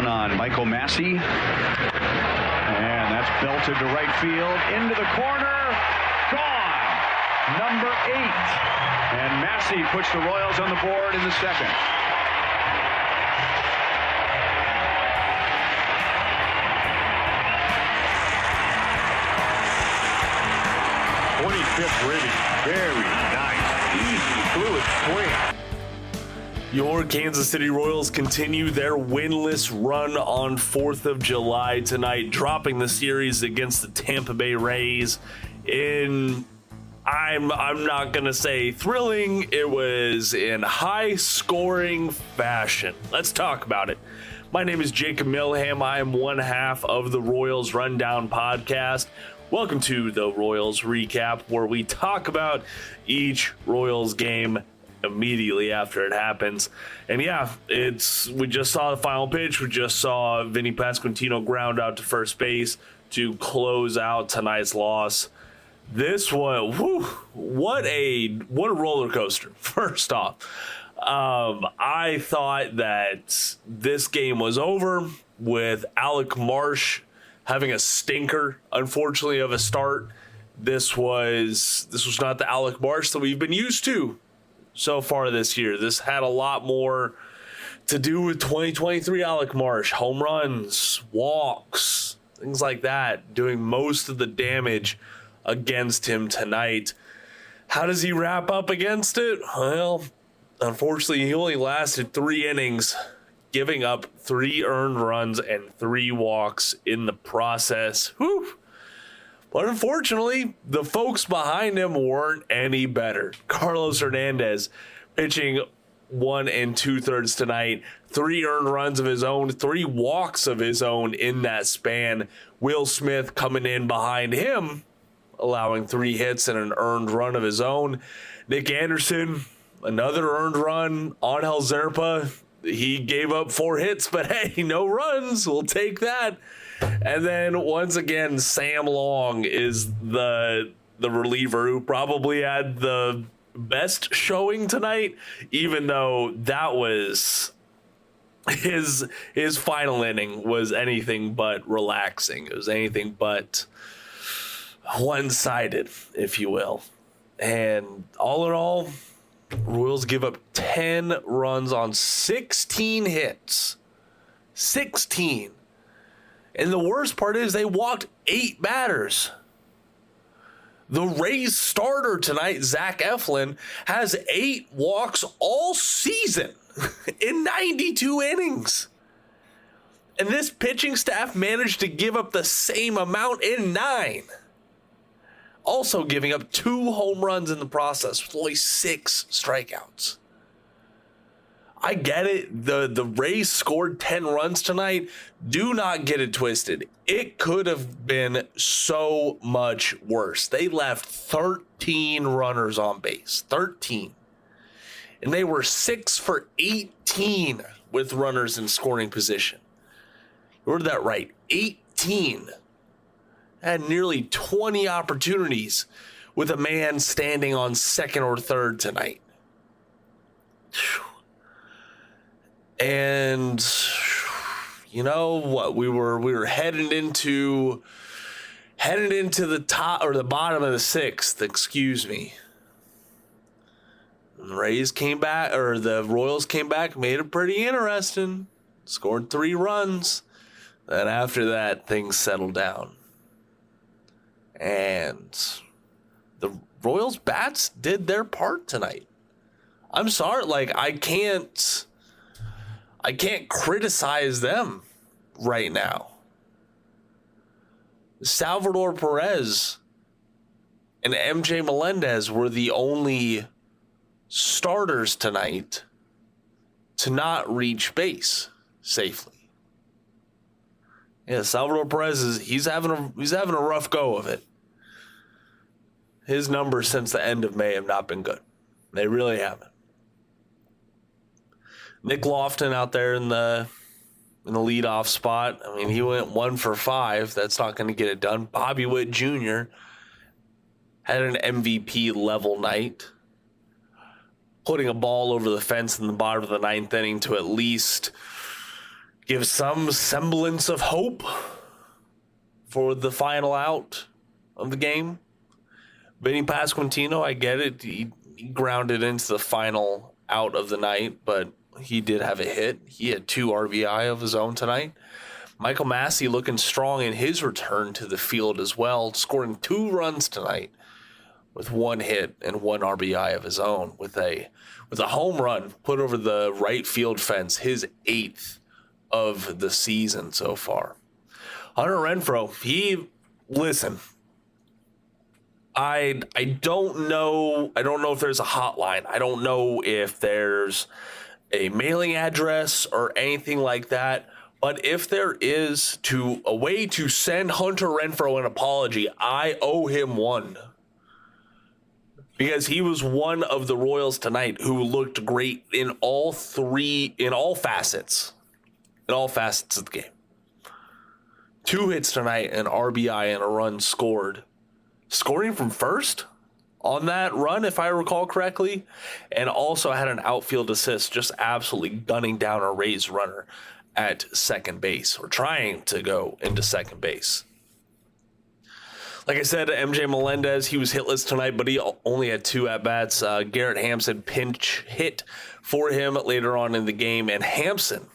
On Michael Massey. And that's belted to right field. Into the corner. Gone. Number 8. And Massey puts the Royals on the board in the second. 25th ribby. Very nice. Easy fluid swing. Your Kansas City Royals continue their winless run on 4th of July tonight, dropping the series against the Tampa Bay Rays in, I'm not going to say thrilling, it was in high-scoring fashion. Let's talk about it. My name is Jacob Milham. I am one half of the Royals Rundown podcast. Welcome to the Royals Recap, where we talk about each Royals game immediately after it happens. And yeah, we just saw the final pitch. We just saw Vinny Pasquantino ground out to first base to close out tonight's loss. This one, what a roller coaster. First off, I thought that this game was over with Alec Marsh having a stinker, unfortunately, of a start. This was not the Alec Marsh that we've been used to so far this year. This had a lot more to do with 2023 Alec Marsh. Home runs, walks, things like that, doing most of the damage against him tonight. How does he wrap up against it? Well, unfortunately, he only lasted 3 innings, giving up 3 earned runs and 3 walks in the process. Whew. But unfortunately, the folks behind him weren't any better. Carlos Hernandez pitching 1 2/3 tonight, 3 earned runs of his own, 3 walks of his own in that span. Will Smith coming in behind him, allowing 3 hits and an earned run of his own. Nick Anderson, another earned run. Angel Zerpa, he gave up 4 hits, but hey, no runs. We'll take that. And then once again, Sam Long is the reliever who probably had the best showing tonight, even though that was his final inning was anything but relaxing. It was anything but one-sided, if you will. And all in all, Royals give up 10 runs on 16 hits. 16. And the worst part is they walked 8 batters. The Rays starter tonight, Zach Eflin, has 8 walks all season in 92 innings. And this pitching staff managed to give up the same amount in 9. Also giving up 2 home runs in the process with only 6 strikeouts. I get it. The Rays scored 10 runs tonight. Do not get it twisted. It could have been so much worse. They left 13 runners on base. 13. And they were 6 for 18 with runners in scoring position. You heard that right. 18. Had nearly 20 opportunities with a man standing on second or third tonight. Whew. And you know what, we were heading into the top or the bottom of the 6th, excuse me. And the Rays came back, or the Royals came back, made it pretty interesting. Scored 3 runs. Then after that, things settled down. And the Royals bats did their part tonight. I'm sorry, I can't criticize them right now. Salvador Perez and MJ Melendez were the only starters tonight to not reach base safely. Yeah, Salvador Perez he's having a rough go of it. His numbers since the end of May have not been good. They really haven't. Nick Lofton out there in the leadoff spot. I mean, he went 1 for 5. That's not going to get it done. Bobby Witt Jr. had an MVP level night, putting a ball over the fence in the bottom of the 9th inning to at least give some semblance of hope for the final out of the game. Vinny Pasquantino, I get it. He grounded into the final out of the night, but he did have a hit. He had 2 RBI of his own tonight. Michael Massey looking strong in his return to the field as well, scoring 2 runs tonight with 1 hit and 1 RBI of his own with a home run put over the right field fence, his 8th of the season so far. Hunter Renfroe, listen, I don't know if there's a hotline. I don't know if there's a mailing address or anything like that. But if there is a way to send Hunter Renfroe an apology, I owe him one. Because he was one of the Royals tonight who looked great in all facets of the game. 2 hits tonight, an RBI and a run scored. Scoring from first on that run, if I recall correctly, and also had an outfield assist, just absolutely gunning down a Rays runner at second base, or trying to go into second base. Like I said, MJ Melendez, he was hitless tonight, but he only had 2 at-bats. Garrett Hampson pinch hit for him later on in the game, and Hampson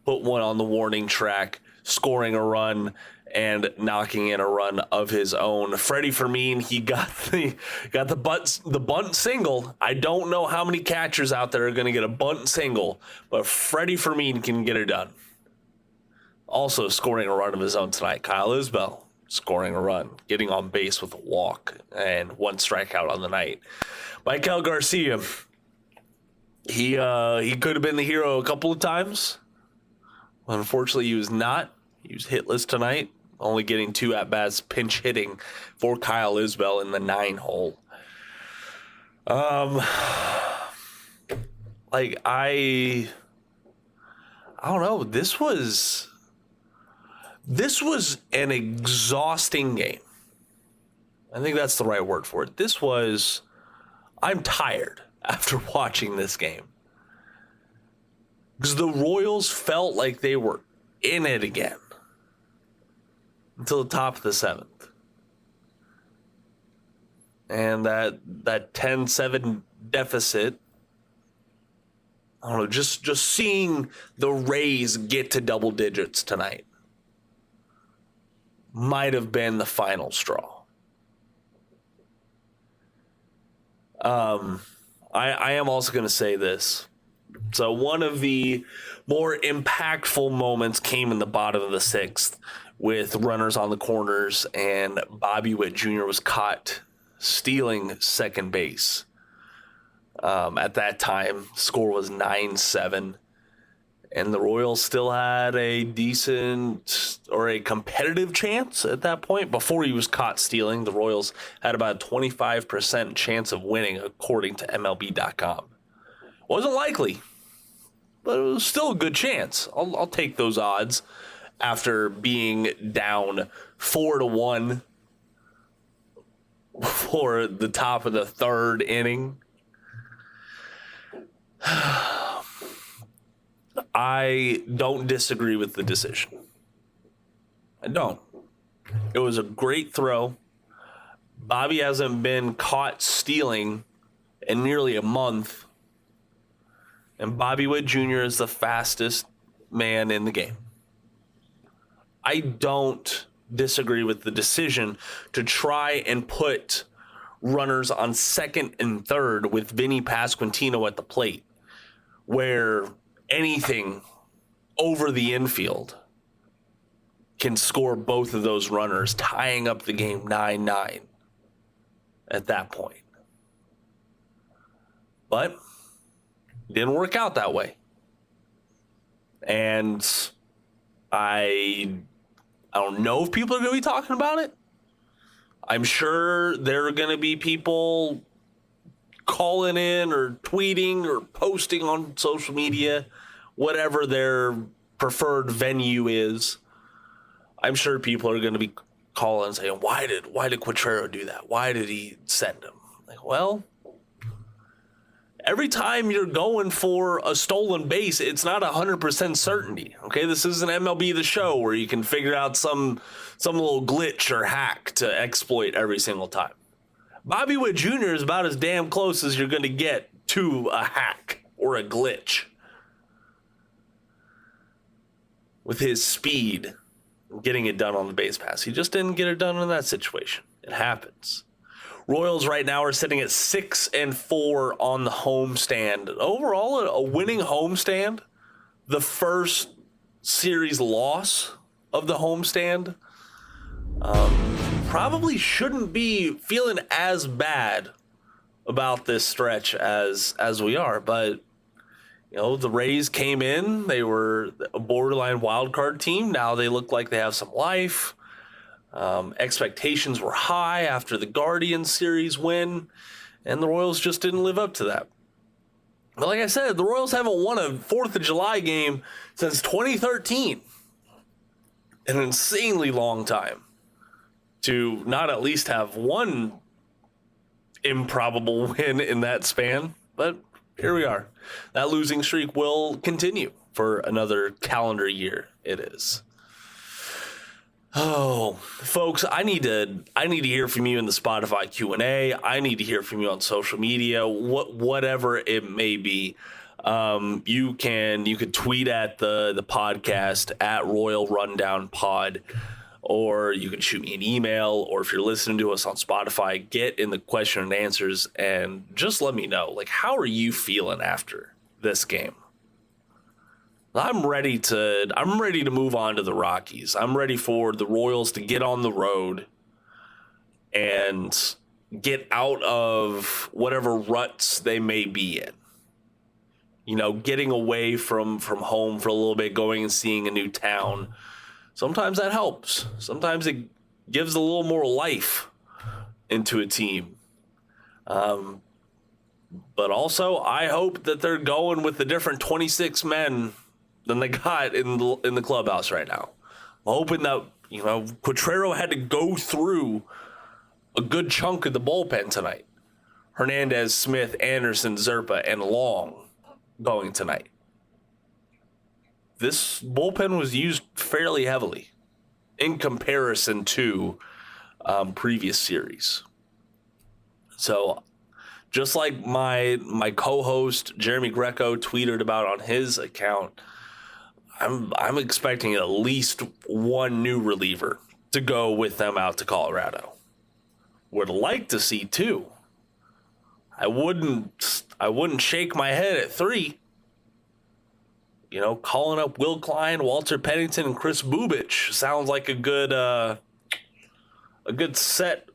put one on the warning track, scoring a run and knocking in a run of his own. Freddie Fermin, he got the bunt single. I don't know how many catchers out there are going to get a bunt single, but Freddie Fermin can get it done. Also scoring a run of his own tonight. Kyle Isbell scoring a run, getting on base with a walk and 1 strikeout on the night. Michael Garcia, he could have been the hero a couple of times. Unfortunately, he was not. He was hitless tonight, only getting 2 at-bats, pinch hitting for Kyle Isbell in the 9-hole. I don't know. This was an exhausting game. I think that's the right word for it. I'm tired after watching this game. Because the Royals felt like they were in it again until the top of the 7th. And that 10-7 deficit, I don't know, just seeing the Rays get to double digits tonight might have been the final straw. I am also going to say this. So one of the more impactful moments came in the bottom of the 6th with runners on the corners, and Bobby Witt Jr. was caught stealing second base. At that time, score was 9-7, and the Royals still had a decent or a competitive chance at that point. Before he was caught stealing, the Royals had about a 25% chance of winning, according to MLB.com. Wasn't likely, but it was still a good chance. I'll take those odds after being down 4-1 for the top of the 3rd inning. I don't disagree with the decision. I don't. It was a great throw. Bobby hasn't been caught stealing in nearly a month. And Bobby Witt Jr. is the fastest man in the game. I don't disagree with the decision to try and put runners on 2nd and 3rd with Vinny Pasquantino at the plate, where anything over the infield can score both of those runners, tying up the game 9-9 at that point. But it didn't work out that way. And I don't know if people are going to be talking about it. I'm sure there are going to be people calling in or tweeting or posting on social media, whatever their preferred venue is. I'm sure people are going to be calling and saying, why did Quatraro do that? Why did he send him? Like, well, every time you're going for a stolen base, it's not 100% certainty. Okay, this isn't MLB The Show where you can figure out some little glitch or hack to exploit every single time. Bobby Witt Jr. is about as damn close as you're going to get to a hack or a glitch. With his speed, getting it done on the base pass. He just didn't get it done in that situation. It happens. Royals right now are sitting at 6-4 on the homestand. Overall, a winning homestand. The first series loss of the homestand. Probably shouldn't be feeling as bad about this stretch as we are, but the Rays came in. They were a borderline wild card team. Now they look like they have some life. Expectations were high after the Guardians series win, and the Royals just didn't live up to that. But like I said, the Royals haven't won a 4th of July game since 2013. An insanely long time to not at least have one improbable win in that span. But here we are. That losing streak will continue for another calendar year. It is. Oh, folks, I need to hear from you in the Spotify Q&A. I need to hear from you on social media, whatever it may be. You could tweet at the podcast at Royal Rundown Pod, or you can shoot me an email, or if you're listening to us on Spotify, get in the question and answers and just let me know, how are you feeling after this game? I'm ready to move on to the Rockies. I'm ready for the Royals to get on the road and get out of whatever ruts they may be in. Getting away from home for a little bit, going and seeing a new town. Sometimes that helps. Sometimes it gives a little more life into a team. But also, I hope that they're going with the different 26 men than they got in the clubhouse right now. I'm hoping that, Quatraro had to go through a good chunk of the bullpen tonight. Hernandez, Smith, Anderson, Zerpa, and Long going tonight. This bullpen was used fairly heavily in comparison to previous series. So just like my co-host Jeremy Greco tweeted about on his account, I'm expecting at least one new reliever to go with them out to Colorado. Would like to see two. I wouldn't shake my head at 3. Calling up Will Klein, Walter Pennington, and Chris Bubich sounds like a good set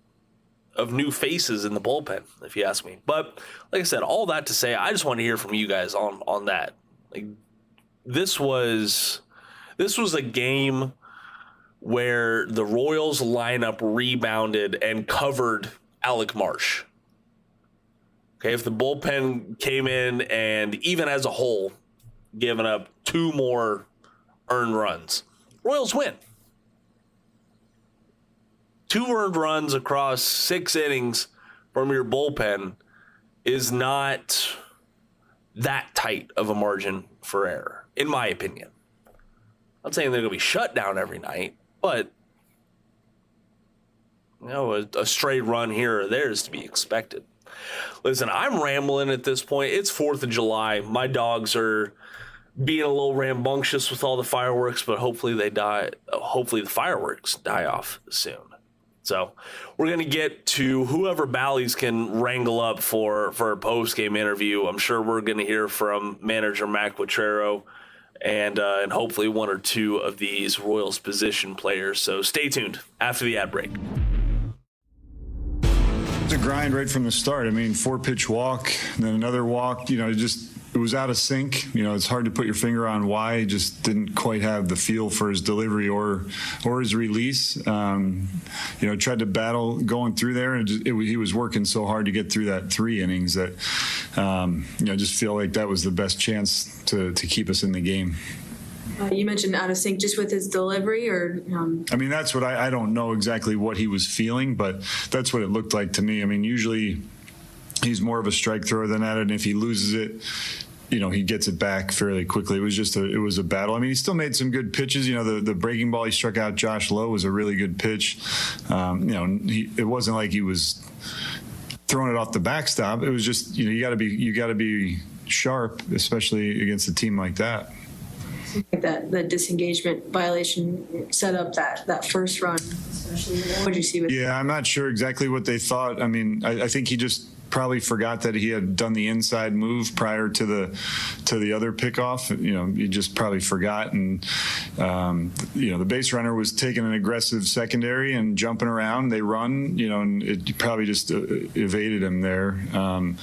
of new faces in the bullpen, if you ask me. But like I said, all that to say, I just want to hear from you guys on that. This was a game where the Royals lineup rebounded and covered Alec Marsh. Okay, if the bullpen came in and even as a whole given up 2 more earned runs, Royals win. 2 earned runs across 6 innings from your bullpen is not that tight of a margin for error, in my opinion. I'm not saying they're going to be shut down every night, but a stray run here or there is to be expected. Listen, I'm rambling at this point. It's 4th of July. My dogs are being a little rambunctious with all the fireworks, but hopefully the fireworks die off soon. So we're going to get to whoever Bally's can wrangle up for a post-game interview. I'm sure we're going to hear from manager Matt Quatraro and hopefully 1 or 2 of these Royals position players. So stay tuned after the ad break. It's a grind right from the start. 4-pitch walk, and then another walk, it was out of sync. It's hard to put your finger on why. He just didn't quite have the feel for his delivery or his release. Tried to battle going through there, and he was working so hard to get through that 3 innings that, just feel like that was the best chance to keep us in the game. You mentioned out of sync just with his delivery, or? That's what I don't know exactly what he was feeling, but that's what it looked like to me. Usually he's more of a strike thrower than that, and if he loses it, he gets it back fairly quickly. It was a battle. I mean, he still made some good pitches. The breaking ball he struck out Josh Lowe was a really good pitch. It wasn't like he was throwing it off the backstop. It was just, you got to be sharp, especially against a team like that. That disengagement violation set up that first run. Especially, what did you see with? Yeah, I'm not sure exactly what they thought. I mean, I think he just probably forgot that he had done the inside move prior to the other pickoff. He just probably forgot, and the base runner was taking an aggressive secondary and jumping around. They run, and it probably just evaded him there. And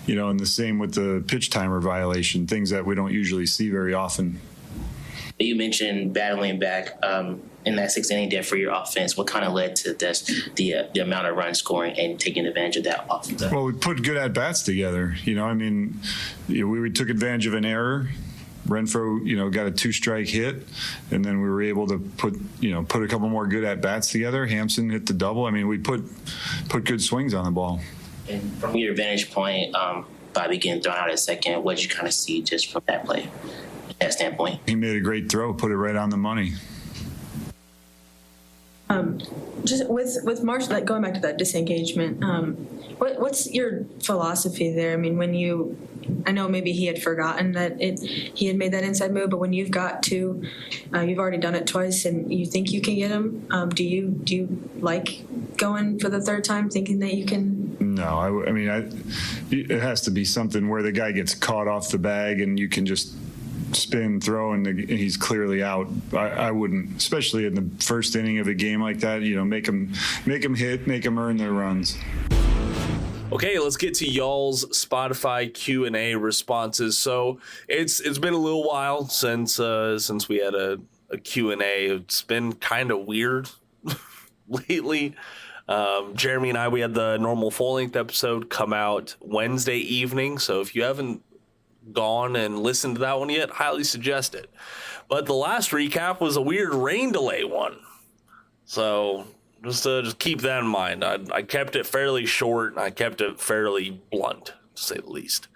the same with the pitch timer violation, things that we don't usually see very often. You mentioned battling back in that sixth inning there for your offense. What kind of led to this, the amount of run scoring and taking advantage of that offense? Well, we put good at-bats together. We took advantage of an error. Renfroe, got a 2-strike hit, and then we were able to put a couple more good at-bats together. Hampson hit the double. I mean, we put good swings on the ball. And from your vantage point, Bobby getting thrown out at second, what did you kind of see just from that play? That standpoint, he made a great throw, put it right on the money. Just with Marsh, like going back to that disengagement, what's your philosophy there? I mean, I know maybe he had forgotten that he had made that inside move, but when you've got to, you've already done it twice, and you think you can get him. Do you like going for the third time, thinking that you can? No, it has to be something where the guy gets caught off the bag and you can just spin, throw, and he's clearly out. I wouldn't, especially in the first inning of a game like that. Make them hit, make them earn their runs. Okay, let's get to y'all's Spotify Q&A responses. So it's been a little while since we had a Q&A. It's been kind of weird lately. Jeremy and I, we had the normal full-length episode come out Wednesday evening. So if you haven't gone and listened to that one yet, highly suggest it. But the last recap was a weird rain delay one, so just keep that in mind. I kept it fairly short and I kept it fairly blunt, to say the least.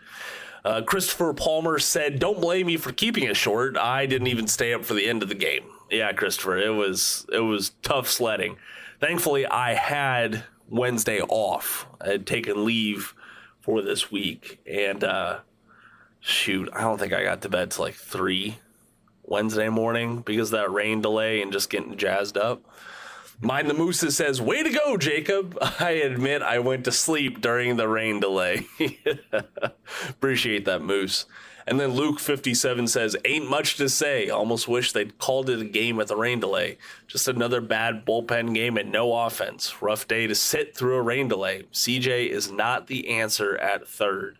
Christopher Palmer said, "Don't blame me for keeping it short. I didn't even stay up for the end of the game." Yeah, Christopher, it was tough sledding. Thankfully, I had Wednesday off. I had taken leave for this week, and shoot, I don't think I got to bed till like 3 Wednesday morning because of that rain delay and just getting jazzed up. Mind the Mooses says, "Way to go, Jacob. I admit I went to sleep during the rain delay." Appreciate that, Moose. And then Luke 57 says, "Ain't much to say. Almost wish they'd called it a game at the rain delay. Just another bad bullpen game and no offense. Rough day to sit through a rain delay. CJ is not the answer at third."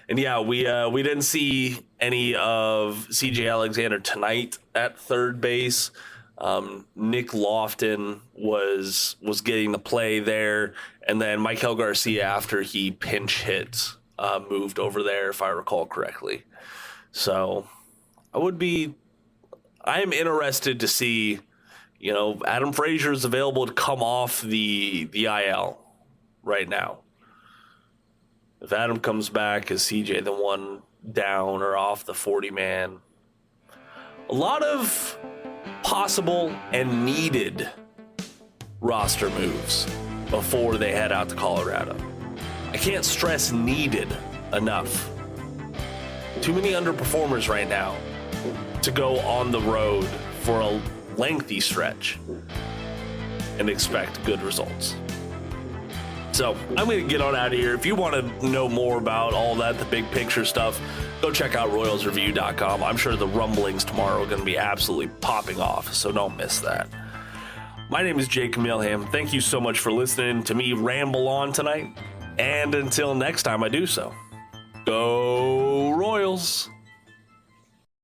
And yeah, we didn't see any of CJ Alexander tonight at third base. Nick Lofton was getting the play there, and then Michael Garcia, after he pinch hit, moved over there, if I recall correctly. So I am interested to see, Adam Frazier is available to come off the IL right now. If Adam comes back, is CJ the one down or off the 40-man? A lot of possible and needed roster moves before they head out to Colorado. I can't stress needed enough. Too many underperformers right now to go on the road for a lengthy stretch and expect good results. So I'm going to get on out of here. If you want to know more about all that, the big picture stuff, go check out RoyalsReview.com. I'm sure the rumblings tomorrow are going to be absolutely popping off, so don't miss that. My name is Jacob Milham. Thank you so much for listening to me ramble on tonight. And until next time I do so, go Royals!